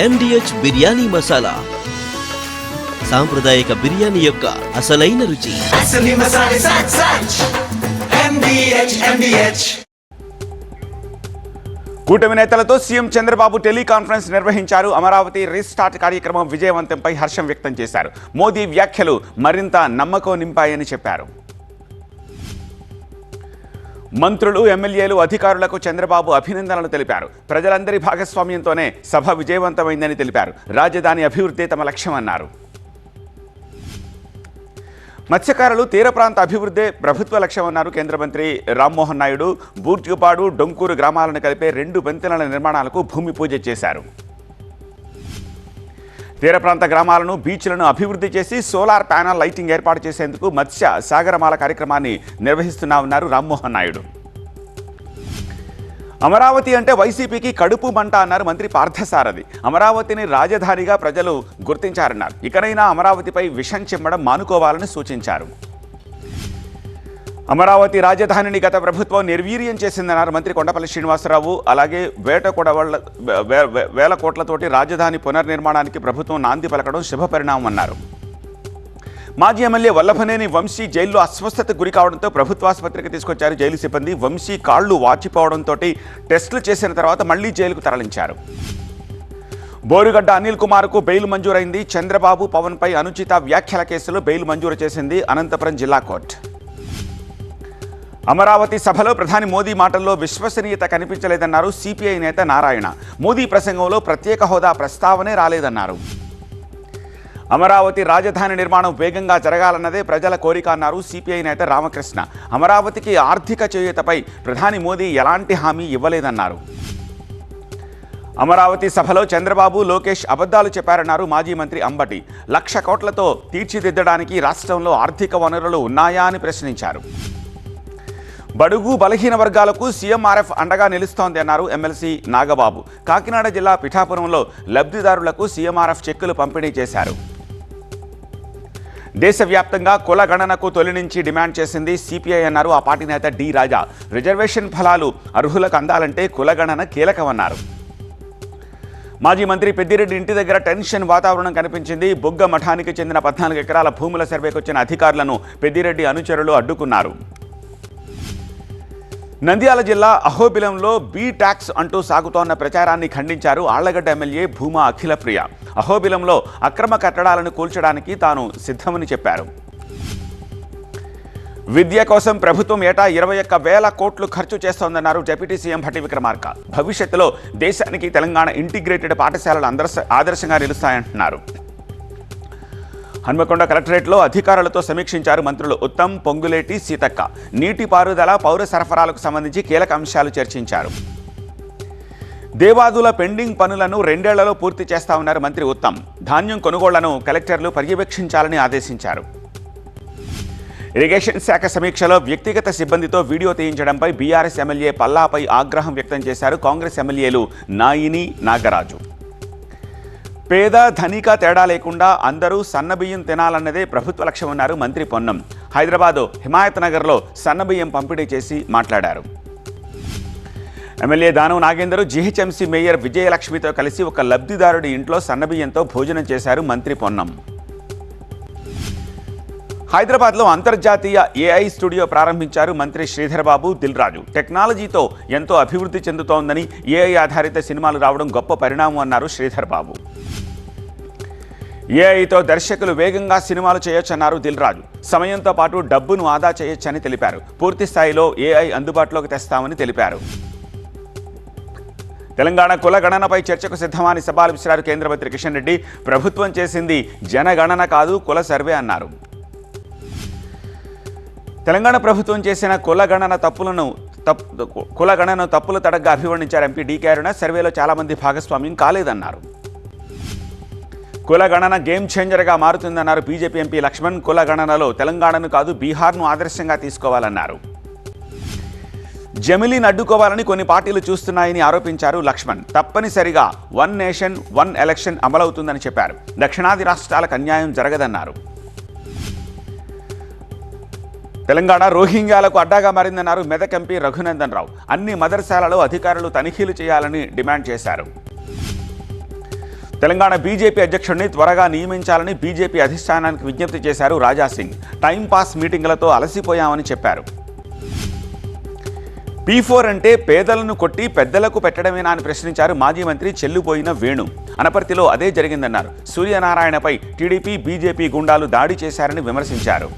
MDH biryani masala, సాంప్రదాయక బిర్యానీ యొక్క అసలైన రుచి. కూటమి నేతలతో సీఎం చంద్రబాబు టెలికాన్ఫరెన్స్ నిర్వహించారు. అమరావతి రీస్టార్ట్ కార్యక్రమం విజయవంతంపై హర్షం వ్యక్తం చేశారు. మోదీ వ్యాఖ్యలు మరింత నమ్మకం నింపాయని చెప్పారు. మంత్రులు, ఎమ్మెల్యేలు, అధికారులకు చంద్రబాబు అభినందనలు తెలిపారు. ప్రజలందరి భాగస్వామ్యంతోనే సభ విజయవంతమైందని తెలిపారు. రాజధాని అభివృద్ధి తమ లక్ష్యమన్నారు. మత్స్యకారులు, తీర ప్రాంత అభివృద్ధి ప్రభుత్వ లక్ష్యమన్నారు కేంద్ర మంత్రి రామ్మోహన్ నాయుడు. బూర్జుపాడు, డొంకూరు గ్రామాలను కలిపే 2 వంతెనల నిర్మాణాలకు భూమి పూజ చేశారు. తీర ప్రాంత గ్రామాలను, బీచ్లను అభివృద్ధి చేసి సోలార్ ప్యానల్ లైటింగ్ ఏర్పాటు చేసేందుకు మత్స్య సాగరమాల కార్యక్రమాన్ని నిర్వహిస్తున్నామన్నారు రామ్మోహన్ నాయుడు. అమరావతి అంటే వైసీపీకి కడుపు మంట అన్నారు మంత్రి పార్థసారథి. అమరావతిని రాజధానిగా ప్రజలు గుర్తించారన్నారు. ఇకనైనా అమరావతిపై విషం చిమ్మడం మానుకోవాలని సూచించారు. అమరావతి రాజధానిని గత ప్రభుత్వం నిర్వీర్యం చేసిందన్నారు మంత్రి కొండపల్లి శ్రీనివాసరావు. అలాగే వేల కోట్లతోటి రాజధాని పునర్నిర్మాణానికి ప్రభుత్వం నాంది పలకడం శుభపరిణామం అన్నారు. మాజీ ఎమ్మెల్యే వల్లభనేని వంశీ జైల్లో అస్వస్థతకు గురి కావడంతో ప్రభుత్వాసుపత్రికి తీసుకొచ్చారు జైలు సిబ్బంది. వంశీ కాళ్లు వాచిపోవడంతో టెస్టులు చేసిన తర్వాత మళ్లీ జైలుకు తరలించారు. బోరుగడ్డ అనిల్ కుమార్కు బెయిల్ మంజూరైంది. చంద్రబాబు, పవన్పై అనుచిత వ్యాఖ్యల కేసులో బెయిల్ మంజూరు చేసింది అనంతపురం జిల్లా కోర్టు. అమరావతి సభలో ప్రధాని మోదీ మాటల్లో విశ్వసనీయత కనిపించలేదన్నారు సిపిఐ నేత నారాయణ. మోదీ ప్రసంగంలో ప్రత్యేక హోదా ప్రస్తావనే రాలేదన్నారు. అమరావతి రాజధాని నిర్మాణం వేగంగా జరగాలన్నదే ప్రజల కోరిక అన్నారు సిపిఐ నేత రామకృష్ణ. అమరావతికి ఆర్థిక చేయూతపై ప్రధాని మోదీ ఎలాంటి హామీ ఇవ్వలేదన్నారు. అమరావతి సభలో చంద్రబాబు, లోకేష్ అబద్ధాలు చెప్పారన్నారు మాజీ మంత్రి అంబటి. 1,00,000 కోట్లతో తీర్చిదిద్దడానికి రాష్ట్రంలో ఆర్థిక వనరులు ఉన్నాయా అని ప్రశ్నించారు. బడుగు బలహీన వర్గాలకు సీఎంఆర్ఎఫ్ అండగా నిలుస్తోంది అన్నారు ఎమ్మెల్సీ నాగబాబు. కాకినాడ జిల్లా పిఠాపురంలో లబ్ధిదారులకు సీఎంఆర్ఎఫ్ చెక్కులు పంపిణీ చేశారు. దేశవ్యాప్తంగా కుల గణనకు తొలి నుంచి డిమాండ్ చేసింది సిపిఐ అన్నారు ఆ పార్టీ నేత డి రాజా. రిజర్వేషన్ ఫలాలు అర్హులకు అందాలంటే కులగణన కీలకమన్నారు. మాజీ మంత్రి పెద్దిరెడ్డి ఇంటి దగ్గర టెన్షన్ వాతావరణం కనిపించింది. బొగ్గ మఠానికి చెందిన 14 ఎకరాల భూముల సర్వేకు వచ్చిన అధికారులను పెద్దిరెడ్డి అనుచరులు అడ్డుకున్నారు. నంద్యాల జిల్లా అహోబిలంలో బీ ట్యాక్స్ అంటూ సాగుతోన్న ప్రచారాన్ని ఖండించారు ఆళ్లగడ్డ ఎమ్మెల్యే భూమా అఖిలప్రియ. అహోబిలంలో అక్రమ కట్టడాలను కూల్చడానికి తాను సిద్ధమని చెప్పారు. విద్య కోసం ప్రభుత్వం ఏటా 21,000 కోట్లు ఖర్చు చేస్తోందన్నారు డిప్యూటీ సీఎం భట్టి విక్రమార్క. భవిష్యత్తులో దేశానికి తెలంగాణ ఇంటిగ్రేటెడ్ పాఠశాలలు ఆదర్శంగా నిలుస్తాయంటున్నారు. హన్మకొండ కలెక్టరేట్లో అధికారులతో సమీక్షించారు మంత్రులు ఉత్తమ్, పొంగులేటి, సీతక్క. నీటిపారుదల, పౌర సరఫరాలకు సంబంధించి కీలక అంశాలు చర్చించారు. దేవాదుల పెండింగ్ పనులను 2 ఏళ్లలో పూర్తి చేస్తామన్నారు మంత్రి ఉత్తమ్. ధాన్యం కొనుగోళ్లను కలెక్టర్లు పర్యవేక్షించాలని ఆదేశించారు. ఇరిగేషన్ శాఖ సమీక్షలో వ్యక్తిగత సిబ్బందితో వీడియో తీయించడంపై బీఆర్ఎస్ ఎమ్మెల్యే పల్లాపై ఆగ్రహం వ్యక్తం చేశారు కాంగ్రెస్ ఎమ్మెల్యేలు నాయిని, నాగరాజు. పేద ధనిక తేడా లేకుండా అందరూ సన్నబియ్యం తినాలన్నదే ప్రభుత్వ లక్ష్యమన్నారు మంత్రి పొన్నం. హైదరాబాదు హిమాయత్ నగర్లో సన్నబియ్యం పంపిణీ చేసి మాట్లాడారు. MLA Danam Nagender GHMC mayor విజయలక్ష్మితో కలిసి ఒక లబ్ధిదారుడి ఇంట్లో సన్నబియ్యంతో భోజనం చేశారు మంత్రి పొన్నం. హైదరాబాద్లో అంతర్జాతీయ ఏఐ స్టూడియో ప్రారంభించారు మంత్రి శ్రీధర్బాబు, దిల్రాజు. టెక్నాలజీతో ఎంతో అభివృద్ధి చెందుతోందని, ఏఐ ఆధారిత సినిమాలు రావడం గొప్ప పరిణామం అన్నారు శ్రీధర్బాబు. ఏఐతో దర్శకులు వేగంగా సినిమాలు చేయొచ్చన్నారు దిల్రాజు. సమయంతో పాటు డబ్బును ఆదా చేయొచ్చని తెలిపారు. పూర్తి స్థాయిలో ఏఐ అందుబాటులోకి తెస్తామని తెలిపారు. తెలంగాణ కుల గణనపై చర్చకు సిద్ధమని సవాల్ విసిరారు కేంద్ర మంత్రి కిషన్ రెడ్డి. ప్రభుత్వం చేసింది జనగణన కాదు, కుల సర్వే అన్నారు. తెలంగాణ ప్రభుత్వం చేసిన కులగణన తప్పుల తడగ్గా అభివర్ణించారు ఎంపీ డీకే అరుణ. సర్వేలో చాలామంది భాగస్వామ్యం కాలేదన్నారు. కులగణన గేమ్ చేంజర్గా మారుతుందన్నారు బీజేపీ ఎంపీ లక్ష్మణ్. కులగణనలో తెలంగాణను కాదు బీహార్ను ఆదర్శంగా తీసుకోవాలన్నారు. జమిలీని అడ్డుకోవాలని కొన్ని పార్టీలు చూస్తున్నాయని ఆరోపించారు లక్ష్మణ్. తప్పనిసరిగా 1 నేషన్ 1 ఎలక్షన్ అమలవుతుందని చెప్పారు. దక్షిణాది రాష్ట్రాలకు అన్యాయం జరగదన్నారు. తెలంగాణ రోహింగ్యాలకు అడ్డాగా మారిందన్నారు మెదక్ ఎంపీ రఘునందన్ రావు. అన్ని మదర్సాలలో అధికారులు తనిఖీలు చేయాలని డిమాండ్ చేశారు. తెలంగాణ బీజేపీ అధ్యక్షుడిని త్వరగా నియమించాలని బీజేపీ అధిష్టానానికి విజ్ఞప్తి చేశారు రాజాసింగ్. టైంపాస్ మీటింగులతో అలసిపోయామని చెప్పారు. P4 అంటే పేదలను కొట్టి పెద్దలకు పెట్టడమేనా అని ప్రశ్నించారు మాజీ మంత్రి చెల్లుబోయిన వేణు. అనపర్తిలో అదే జరిగిందన్నారు. సూర్యనారాయణపై టీడీపీ బీజేపీ గుండాలు దాడి చేశారని విమర్శించారు.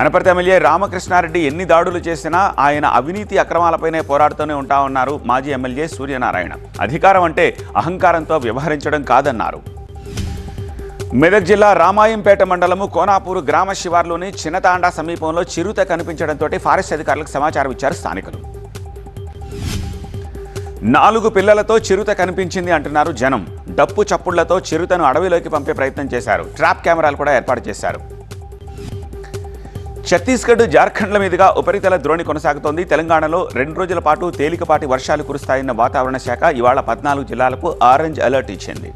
అనపర్తి ఎమ్మెల్యే రామకృష్ణారెడ్డి ఎన్ని దాడులు చేసినా ఆయన అవినీతి అక్రమాలపైనే పోరాడుతూనే ఉంటామన్నారు మాజీ ఎమ్మెల్యే సూర్యనారాయణ. అధికారం అంటే అహంకారంతో వ్యవహరించడం కాదన్నారు. మెదక్ జిల్లా రామాయంపేట మండలము కోనాపూరు గ్రామ శివార్లోని చిన్నతాండా సమీపంలో చిరుత కనిపించడంతో ఫారెస్ట్ అధికారులకు సమాచారం ఇచ్చారు స్థానికులు. 4 పిల్లలతో చిరుత కనిపించింది అంటున్నారు జనం. డప్పు చప్పుళ్లతో చిరుతను అడవిలోకి పంపే ప్రయత్నం చేశారు. ట్రాప్ కెమెరాలు కూడా ఏర్పాటు చేశారు. ఛత్తీస్గఢ్, జార్ఖండ్ల మీదుగా ఉపరితల ద్రోణి కొనసాగుతోంది. తెలంగాణలో 2 రోజుల పాటు తేలికపాటి వర్షాలు కురుస్తాయన్న వాతావరణ శాఖ ఇవాళ 14 జిల్లాలకు ఆరెంజ్ అలర్ట్ ఇచ్చింది.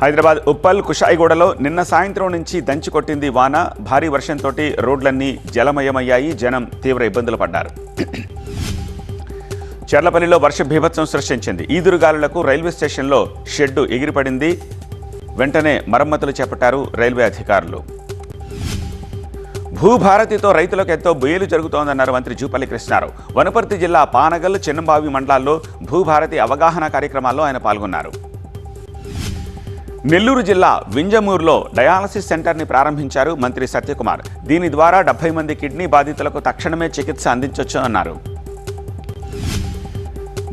హైదరాబాద్ ఉప్పల్, కుషాయిగూడలో నిన్న సాయంత్రం నుంచి దంచి కొట్టింది వాన. భారీ వర్షంతో రోడ్లన్నీ జలమయమయ్యాయి. జనం తీవ్ర ఇబ్బందులు పడ్డారు. చర్లపల్లిలో వర్ష బీభత్సం సృష్టించింది. ఈదురుగాలులకు రైల్వే స్టేషన్లో షెడ్డు ఎగిరిపడింది. వెంటనే మరమ్మతులు చేపట్టారు రైల్వే అధికారులు. భూభారతితో రైతులకు ఎంతో మేలు జరుగుతోందన్నారు మంత్రి జూపల్లి కృష్ణారావు. వనపర్తి జిల్లా పానగల్, చిన్నంబావి మండలాల్లో భూభారతి అవగాహన కార్యక్రమాల్లో ఆయన పాల్గొన్నారు. నెల్లూరు జిల్లా వింజమూరులో డయాలసిస్ సెంటర్ని ప్రారంభించారు మంత్రి సత్యకుమార్. దీని ద్వారా 70 మంది కిడ్నీ బాధితులకు తక్షణమే చికిత్స అందించవచ్చు అన్నారు.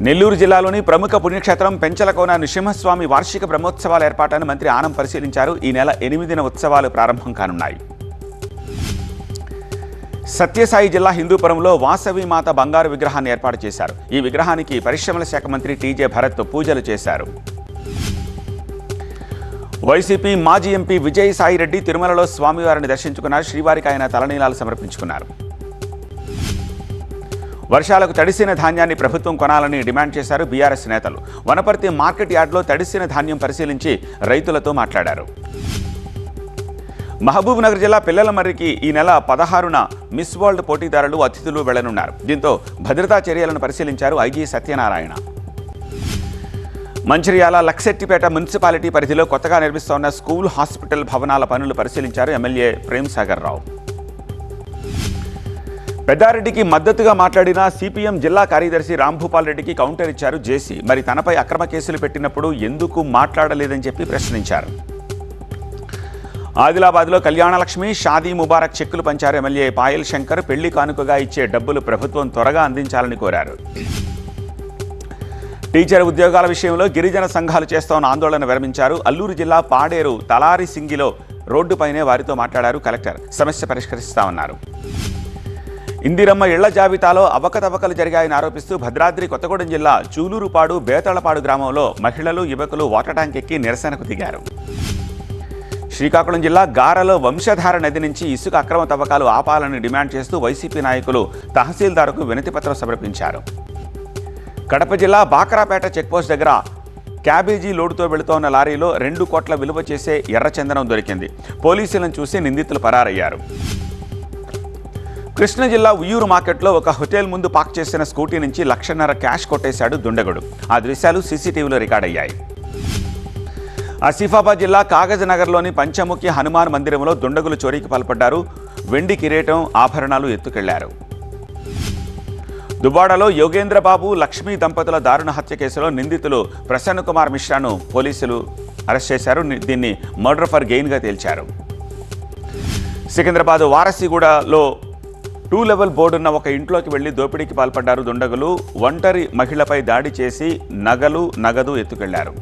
నెల్లూరు జిల్లాలోని ప్రముఖ పుణ్యక్షేత్రం పెంచలకోన నృసింహస్వామి వార్షిక బ్రహ్మోత్సవాల ఏర్పాటును మంత్రి ఆనం పరిశీలించారు. ఈ నెల 8న ఉత్సవాలు ప్రారంభం కానున్నాయి. సత్యసాయి జిల్లా హిందూపురంలో వాసవి మాత బంగారు విగ్రహాన్ని ఏర్పాటు చేశారు. ఈ విగ్రహానికి పరిశ్రమల శాఖ మంత్రి టీజే భరత్ పూజలు చేశారు. వైసీపీ మాజీ ఎంపీ విజయసాయిరెడ్డి తిరుమలలో స్వామివారిని దర్శించుకున్నారు. శ్రీవారికి ఆయన తలనీలాలు సమర్పించుకున్నారు. వర్షాలకు తడిసిన ధాన్యాన్ని ప్రభుత్వం కొనాలని డిమాండ్ చేశారు బీఆర్ఎస్ నేతలు. వనపర్తి మార్కెట్ యార్డ్లో తడిసిన ధాన్యం పరిశీలించి రైతులతో మాట్లాడారు. మహబూబ్ నగర్ జిల్లా పిల్లలమర్రికి ఈ నెల 16న మిస్ వరల్డ్ పోటీదారులు, అతిథులు వెళ్లనున్నారు. దీంతో భద్రతా చర్యలను పరిశీలించారు ఐజీ సత్యనారాయణ. మంచిర్యాల లక్సెట్టిపేట మున్సిపాలిటీ పరిధిలో కొత్తగా నిర్మిస్తోన్న స్కూల్, హాస్పిటల్ భవనాల పనులు పరిశీలించారు ఎమ్మెల్యే ప్రేమ్ సాగర్ రావు. పెద్దారెడ్డికి మద్దతుగా మాట్లాడిన సిపిఎం జిల్లా కార్యదర్శి రాంభూపాల్ రెడ్డికి కౌంటర్ ఇచ్చారు జేసీ. మరి తనపై అక్రమ కేసులు పెట్టినప్పుడు ఎందుకు మాట్లాడలేదని చెప్పి ప్రశ్నించారు. ఆదిలాబాద్లో కళ్యాణలక్ష్మి, షాదీ ముబారక్ చెక్కులు పంచారు ఎమ్మెల్యే పాయల్ శంకర్. పెళ్లి కానుకగా ఇచ్చే డబ్బులు ప్రభుత్వం త్వరగా అందించాలని కోరారు. టీచర్ ఉద్యోగాల విషయంలో గిరిజన సంఘాలు చేస్తోన్న ఆందోళన విరమించారు. అల్లూరు జిల్లా పాడేరు తలారి సింగిలో రోడ్డుపైనే వారితో మాట్లాడారు కలెక్టర్. సమస్య పరిష్కరిస్తామన్నారు. ఇందిరమ్మ ఇళ్ల జాబితాలో అవకతవకలు జరిగాయని ఆరోపిస్తూ భద్రాద్రి కొత్తగూడెం జిల్లా చూలూరుపాడు, బేతళపాడు గ్రామంలో మహిళలు, యువకులు వాటర్ ట్యాంక్ ఎక్కి నిరసనకు దిగారు. శ్రీకాకుళం జిల్లా గారలో వంశధార నది నుంచి ఇసుక అక్రమ తవ్వకాలు ఆపాలని డిమాండ్ చేస్తూ వైసీపీ నాయకులు తహసీల్దార్కు వినతిపత్రం సమర్పించారు. కడప జిల్లా బాకరాపేట చెక్పోస్ట్ దగ్గర క్యాబేజీ లోడుతో వెళుతోన్న లారీలో 2 కోట్ల విలువ చేసే ఎర్రచందనం దొరికింది. పోలీసులను చూసి నిందితులు పరారయ్యారు. కృష్ణా జిల్లా ఉయ్యూరు మార్కెట్లో ఒక హోటల్ ముందు పార్క్ చేసిన స్కూటీ నుంచి 1.5 లక్షల క్యాష్ కొట్టేశాడు దుండగుడు. ఆ దృశ్యాలు సీసీటీవీలో రికార్డయ్యాయి. ఆసిఫాబాద్ జిల్లా కాగజ్ నగర్లోని పంచముఖి హనుమాన్ మందిరంలో దుండగులు చోరీకి పాల్పడ్డారు. వెండి కిరీటం, ఆభరణాలు ఎత్తుకెళ్లారు. దువ్వాడలో యోగేంద్రబాబు, లక్ష్మీ దంపతుల దారుణ హత్య కేసులో నిందితులు ప్రసన్న కుమార్ మిశ్రాను పోలీసులు అరెస్ట్ చేశారు. దీన్ని మర్డర్ ఫర్ గెయిన్గా తేల్చారు. సికింద్రాబాద్ వారసిగూడలో 2 లెవెల్ బోర్డున్న ఒక ఇంట్లోకి వెళ్లి దోపిడీకి పాల్పడ్డారు దుండగులు. ఒంటరి మహిళపై దాడి చేసి నగదు ఎత్తుకెళ్లారు.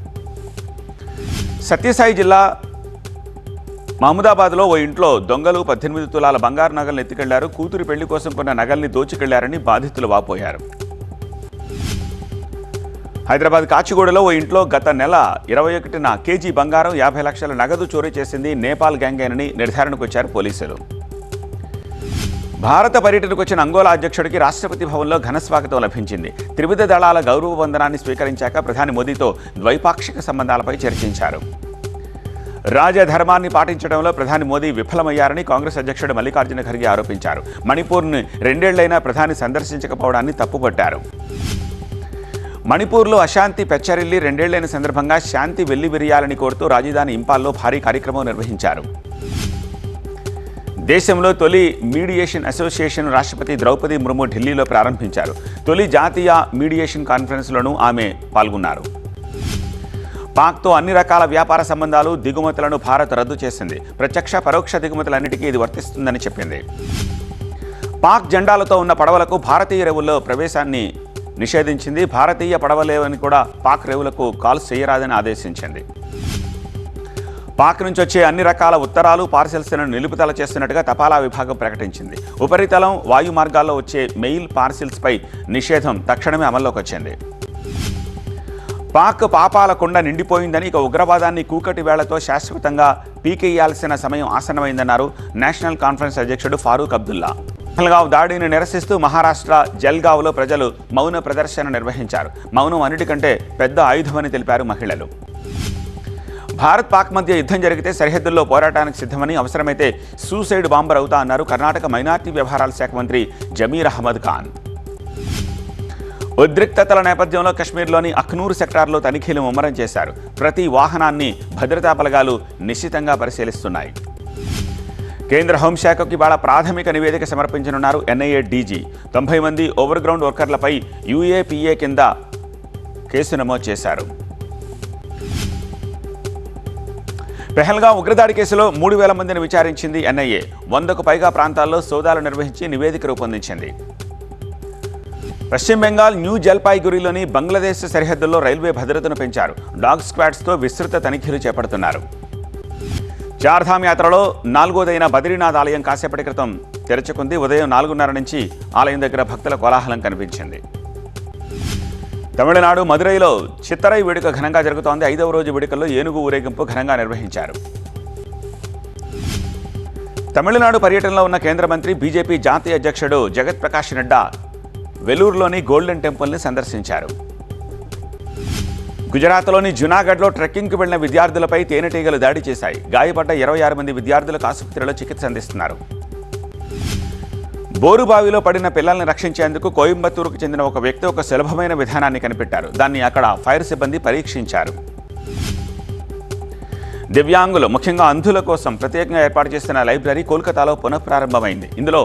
సత్యసాయి జిల్లా మహమూదాబాద్లో ఓ ఇంట్లో దొంగలు 18 తులాల బంగారు నగలను ఎత్తుకెళ్లారు. కూతురి పెళ్లి కోసం కొన్న నగల్ని దోచుకెళ్లారని బాధితులు వాపోయారు. హైదరాబాద్ కాచిగూడలో ఓ ఇంట్లో గత నెల 21న కేజీ బంగారం, 50 లక్షల నగదు చోరీ చేసింది నేపాల్ గ్యాంగేనని నిర్ధారణకు వచ్చారు పోలీసులు. భారత పర్యటనకు వచ్చిన అంగోలా అధ్యక్షుడికి రాష్ట్రపతి భవన్లో ఘన స్వాగతం లభించింది. త్రివిధ దళాల గౌరవ వందనాన్ని స్వీకరించాక ప్రధాని మోదీతో ద్వైపాక్షిక సంబంధాలపై చర్చించారు. రాజధర్మాన్ని పాటించడంలో ప్రధాని మోదీ విఫలమయ్యారని కాంగ్రెస్ అధ్యక్షుడు మల్లికార్జున ఖర్గే ఆరోపించారు. మణిపూర్ను 2 ఏళ్లైనా ప్రధాని సందర్శించకపోవడాన్ని తప్పుపట్టారు. మణిపూర్లో అశాంతి పెచ్చరిల్లి 2 ఏళ్లైన సందర్భంగా శాంతి వెల్లివిరియాలని కోరుతూ రాజధాని ఇంపాల్లో భారీ కార్యక్రమం నిర్వహించారు. దేశంలో తొలి మీడియేషన్ అసోసియేషన్ రాష్ట్రపతి ద్రౌపది ముర్ము ఢిల్లీలో ప్రారంభించారు. తొలి జాతీయ మీడియేషన్ కాన్ఫరెన్స్లోనూ ఆమె పాల్గొన్నారు. పాక్తో అన్ని రకాల వ్యాపార సంబంధాలు, దిగుమతులను భారత్ రద్దు చేసింది. ప్రత్యక్ష పరోక్ష దిగుమతులన్నిటికీ ఇది వర్తిస్తుందని చెప్పింది. పాక్ జెండాలతో ఉన్న పడవలకు భారతీయ రేవుల్లో ప్రవేశాన్ని నిషేధించింది. భారతీయ పడవలేవని కూడా పాక్ రేవులకు కాల్స్ చేయరాదని ఆదేశించింది. పాక్ నుంచి వచ్చే అన్ని రకాల ఉత్తరాలు, పార్సిల్స్ను నిలుపుదల చేస్తున్నట్టుగా తపాలా విభాగం ప్రకటించింది. ఉపరితలం, వాయు మార్గాల్లో వచ్చే మెయిల్ పార్సిల్స్పై నిషేధం తక్షణమే అమల్లోకి వచ్చింది. పాక్ పాపాల కుండ నిండిపోయిందని, ఇక ఉగ్రవాదాన్ని కూకటి వేళ్లతో శాశ్వతంగా పీకేయాల్సిన సమయం ఆసన్నమైందన్నారు నేషనల్ కాన్ఫరెన్స్ అధ్యక్షుడు ఫారూక్ అబ్దుల్లా. పహల్గావ్ దాడిని నిరసిస్తూ మహారాష్ట్ర జల్గావ్లో ప్రజలు మౌన ప్రదర్శన నిర్వహించారు. మౌనం అన్నిటికంటే పెద్ద ఆయుధమని తెలిపారు మహిళలు. భారత్ పాక్ మధ్య యుద్ధం జరిగితే సరిహద్దుల్లో పోరాటానికి సిద్ధమని, అవసరమైతే సూసైడ్ బాంబర్ అవుతా అన్నారు కర్ణాటక మైనార్టీ వ్యవహారాల శాఖ మంత్రి జమీర్ అహ్మద్ ఖాన్. ఉద్రిక్తతల నేపథ్యంలో కశ్మీర్లోని అఖ్నూర్ సెక్టార్లో తనిఖీలు ముమ్మరం చేశారు. ప్రతి వాహనాన్ని భద్రతా బలగాలు నిశ్చితంగా పరిశీలిస్తున్నాయి. కేంద్ర హోంశాఖకు ఇవాళ ప్రాథమిక నివేదిక సమర్పించనున్నారు ఎన్ఐఏ డీజీ. 90 మంది ఓవర్గ్రౌండ్ వర్కర్లపై యూఏపీఏ కింద కేసు నమోదు చేశారు. పెహల్గాం ఉగ్రదాడి కేసులో 3000 మందిని విచారించింది ఎన్ఐఏ. 100కు పైగా ప్రాంతాల్లో సోదాలు నిర్వహించి నివేదిక రూపొందించింది. పశ్చిమ బెంగాల్ న్యూ జల్పాయిగురిలోని బంగ్లాదేశ్ సరిహద్దుల్లో రైల్వే భద్రతను పెంచారు. డాగ్ స్క్వాడ్స్తో విస్తృత తనిఖీలు చేపడుతున్నారు. చార్ధామ్ యాత్రలో 4వదైన బద్రీనాథ్ ఆలయం కాసేపటి క్రితం తెరుచుకుంది. ఉదయం 4:30 నుంచి ఆలయం దగ్గర భక్తుల కోలాహలం కనిపించింది. తమిళనాడు మదురైలో చిత్తరై వేడుక ఘనంగా జరుగుతోంది. 5వ రోజు వేడుకల్లో ఏనుగు ఊరేగింపు ఘనంగా నిర్వహించారు. తమిళనాడు పర్యటనలో ఉన్న కేంద్ర మంత్రి, బీజేపీ జాతీయ అధ్యక్షుడు జగత్ ప్రకాష్ నడ్డా వెలూరులోని గోల్డెన్ టెంపుల్ని సందర్శించారు. గుజరాత్లోని జునాగఢ్లో ట్రెక్కింగ్కి వెళ్లిన విద్యార్థులపై తేనెటీగలు దాడి చేశాయి. గాయపడ్డ 26 మంది విద్యార్థులకు ఆసుపత్రిలో చికిత్స అందిస్తున్నారు. బోరుబావిలో పడిన పిల్లల్ని రక్షించేందుకు కోయంబత్తూరుకు చెందిన ఒక వ్యక్తి ఒక సులభమైన విధానాన్ని కనిపెట్టారు. దాన్ని అక్కడ ఫైర్ సిబ్బంది పరీక్షించారు. దివ్యాంగులు, ముఖ్యంగా అంధుల కోసం ప్రత్యేకంగా ఏర్పాటు చేసిన లైబ్రరీ కోల్కతాలో పునఃప్రారంభమైంది. ఇందులో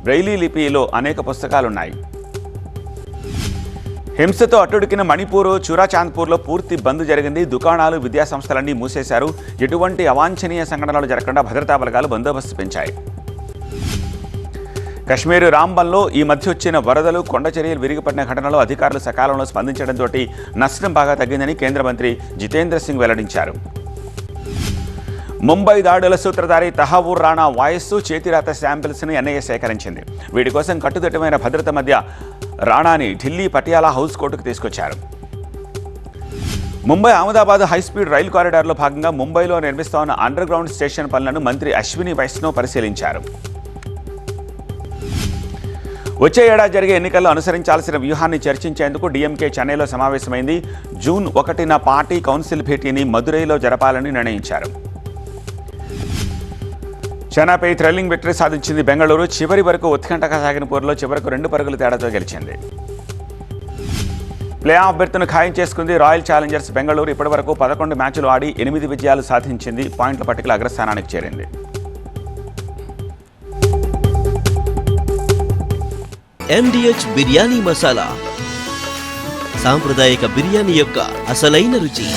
బ్రెయిలీ లిపిలో అనేక పుస్తకాలున్నాయి. హింసతో అట్టుడికిన మణిపూర్ చురాచాంద్పూర్లో పూర్తి బంద్ జరిగింది. దుకాణాలు, విద్యాసంస్థలన్నీ మూసేశారు. ఎటువంటి అవాంఛనీయ సంఘటనలు జరగకుండా భద్రతా బలగాలు బందోబస్తు పెంచాయి. కశ్మీర్ రాంబన్లో ఈ మధ్య వచ్చిన వరదలు, కొండ చర్యలు విరిగిపడిన ఘటనలో అధికారులు సకాలంలో స్పందించడంతో నష్టం బాగా తగ్గిందని కేంద్ర మంత్రి జితేంద్ర సింగ్ వెల్లడించారు. ముంబై దాడుల సూత్రధారి తహవూర్ రాణా వాయస్సు, చేతిరాత శాంపిల్స్ను ఎన్ఐఏ సేకరించింది. వీటి కోసం కట్టుదిట్టమైన భద్రత మధ్య రాణాని ఢిల్లీ పటియాలా హౌస్ కోర్టుకు తీసుకొచ్చారు. ముంబై అహ్మదాబాద్ హైస్పీడ్ రైలు కారిడార్లో భాగంగా ముంబైలో నిర్మిస్తోన్న అండర్ గ్రౌండ్ స్టేషన్ పనులను మంత్రి అశ్విని వైష్ణవ్ పరిశీలించారు. వచ్చే ఏడాది జరిగే ఎన్నికల్లో అనుసరించాల్సిన వ్యూహాన్ని చర్చించేందుకు డీఎంకే చెన్నైలో సమావేశమైంది. జూన్ 1న పార్టీ కౌన్సిల్ భేటీని మదురైలో జరపాలని నిర్ణయించారు. చైనాపై థ్రిల్లింగ్ విక్టరీ సాధించింది బెంగళూరు. చివరి వరకు ఉత్కంఠగా సాగిన పోరులో చివరకు 2 పరుగుల తేడాతో గెలిచింది. ప్లే ఆఫ్ బెర్త్ను ఖాయం చేసుకుంది రాయల్ ఛాలెంజర్స్ బెంగళూరు. ఇప్పటివరకు 11 మ్యాచ్లు ఆడి 8 విజయాలు సాధించింది. పాయింట్ల పట్టికలో అగ్రస్థానానికి చేరింది. MDH బిర్యానీ మసాలా, సాంప్రదాయక బిర్యానీ యొక్క అసలైన రుచి.